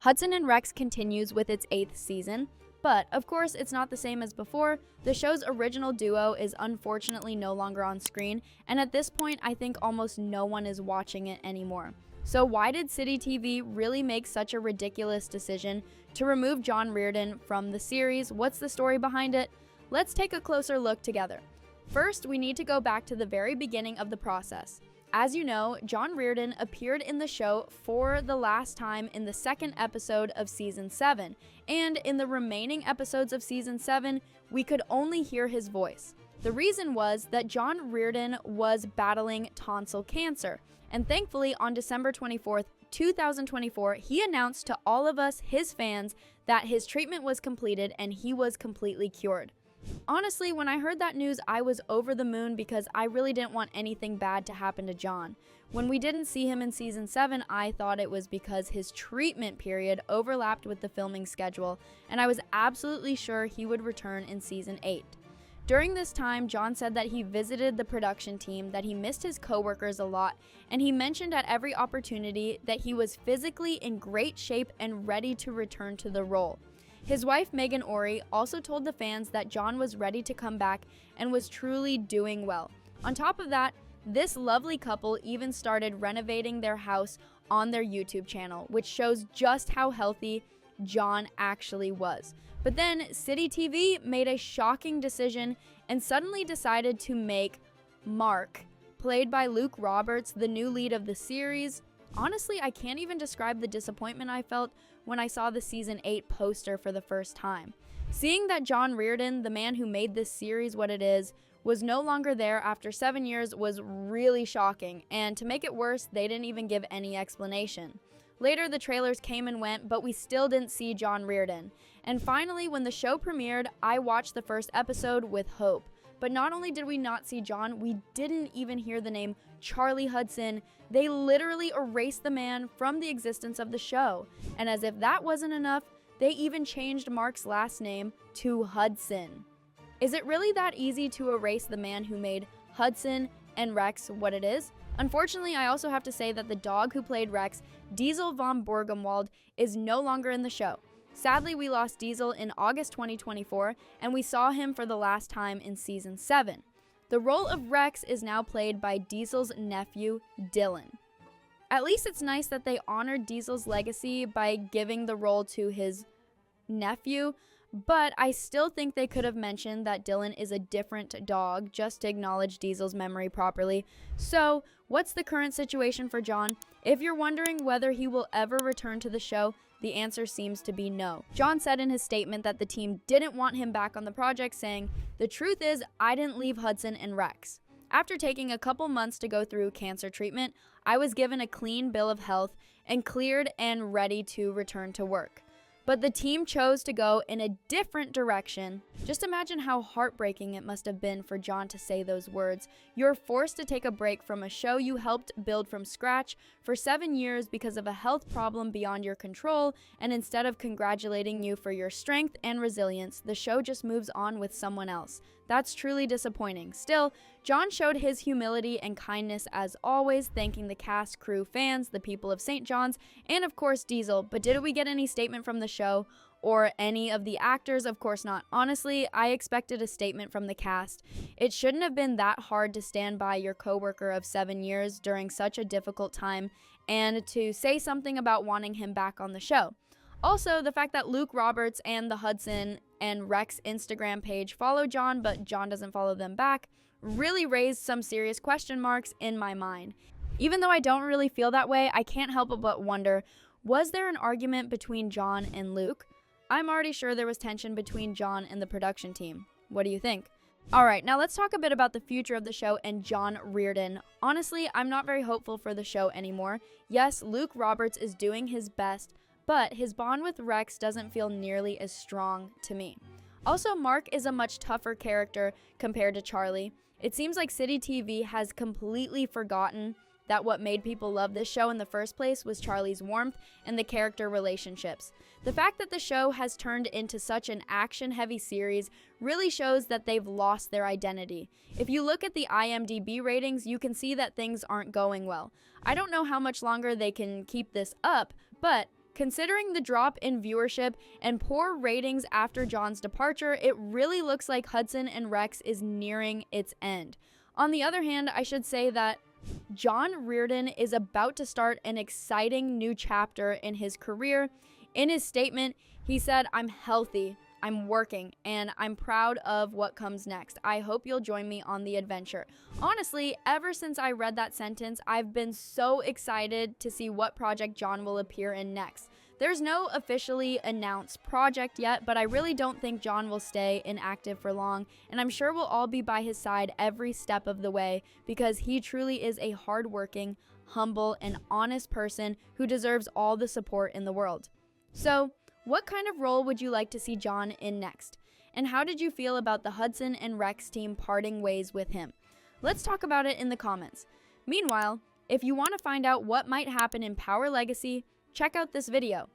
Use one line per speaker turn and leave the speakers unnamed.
Hudson and Rex continues with its 8th season, but of course it's not the same as before. The show's original duo is unfortunately no longer on screen, and at this point I think almost no one is watching it anymore. So why did CityTV really make such a ridiculous decision to remove John Reardon from the series? What's the story behind it? Let's take a closer look together. First, we need to go back to the very beginning of the process. As you know, John Reardon appeared in the show for the last time in the 2nd episode of Season 7, and in the remaining episodes of Season 7, we could only hear his voice. The reason was that John Reardon was battling tonsil cancer, and thankfully on December 24th, 2024, he announced to all of us, his fans, that his treatment was completed and he was completely cured. Honestly, when I heard that news, I was over the moon because I really didn't want anything bad to happen to John. When we didn't see him in Season 7, I thought it was because his treatment period overlapped with the filming schedule, and I was absolutely sure he would return in Season 8. During this time, John said that he visited the production team, that he missed his coworkers a lot, and he mentioned at every opportunity that he was physically in great shape and ready to return to the role. His wife, Megan Ory, also told the fans that John was ready to come back and was truly doing well. On top of that, this lovely couple even started renovating their house on their YouTube channel, which shows just how healthy John actually was. But then CityTV made a shocking decision and suddenly decided to make Mark, played by Luke Roberts, the new lead of the series. Honestly, I can't even describe the disappointment I felt when I saw the Season 8 poster for the first time. Seeing that John Reardon, the man who made this series what it is, was no longer there after 7 years was really shocking, and to make it worse, they didn't even give any explanation. Later, the trailers came and went, but we still didn't see John Reardon. And finally, when the show premiered, I watched the first episode with hope. But not only did we not see John, we didn't even hear the name Charlie Hudson. They literally erased the man from the existence of the show. And as if that wasn't enough, they even changed Mark's last name to Hudson. Is it really that easy to erase the man who made Hudson and Rex what it is? Unfortunately, I also have to say that the dog who played Rex, Diesel von Borgenwald, is no longer in the show. Sadly, we lost Diesel in August 2024, and we saw him for the last time in Season 7. The role of Rex is now played by Diesel's nephew, Dylan. At least it's nice that they honored Diesel's legacy by giving the role to his nephew, but I still think they could have mentioned that Dylan is a different dog just to acknowledge Diesel's memory properly. So, what's the current situation for John? If you're wondering whether he will ever return to the show, the answer seems to be no. John said in his statement that the team didn't want him back on the project, saying, "The truth is, I didn't leave Hudson and Rex. After taking a couple months to go through cancer treatment, I was given a clean bill of health and cleared and ready to return to work. But the team chose to go in a different direction." Just imagine how heartbreaking it must have been for John to say those words. You're forced to take a break from a show you helped build from scratch for 7 years because of a health problem beyond your control, and instead of congratulating you for your strength and resilience, the show just moves on with someone else. That's truly disappointing. Still, John showed his humility and kindness as always, thanking the cast, crew, fans, the people of St. John's, and of course Diesel. But did we get any statement from the show or any of the actors? Of course not. Honestly, I expected a statement from the cast. It shouldn't have been that hard to stand by your coworker of 7 years during such a difficult time and to say something about wanting him back on the show. Also, the fact that Luke Roberts and the Hudson and Rex Instagram page follow John, but John doesn't follow them back, really raised some serious question marks in my mind. Even though I don't really feel that way, I can't help but wonder, was there an argument between John and Luke? I'm already sure there was tension between John and the production team. What do you think? Alright, now let's talk a bit about the future of the show and John Reardon. Honestly, I'm not very hopeful for the show anymore. Yes, Luke Roberts is doing his best, but his bond with Rex doesn't feel nearly as strong to me. Also, Mark is a much tougher character compared to Charlie. It seems like CityTV has completely forgotten that what made people love this show in the first place was Charlie's warmth and the character relationships. The fact that the show has turned into such an action-heavy series really shows that they've lost their identity. If you look at the IMDb ratings, you can see that things aren't going well. I don't know how much longer they can keep this up, but Considering the drop in viewership and poor ratings after John's departure, it really looks like Hudson and Rex is nearing its end. On the other hand, I should say that John Reardon is about to start an exciting new chapter in his career. In his statement, he said, "I'm healthy, I'm working, and I'm proud of what comes next. I hope you'll join me on the adventure." Honestly, ever since I read that sentence, I've been so excited to see what project John will appear in next. There's no officially announced project yet, but I really don't think John will stay inactive for long, and I'm sure we'll all be by his side every step of the way because he truly is a hardworking, humble, and honest person who deserves all the support in the world. So, what kind of role would you like to see John in next? And how did you feel about the Hudson and Rex team parting ways with him? Let's talk about it in the comments. Meanwhile, if you want to find out what might happen in Power Legacy, check out this video.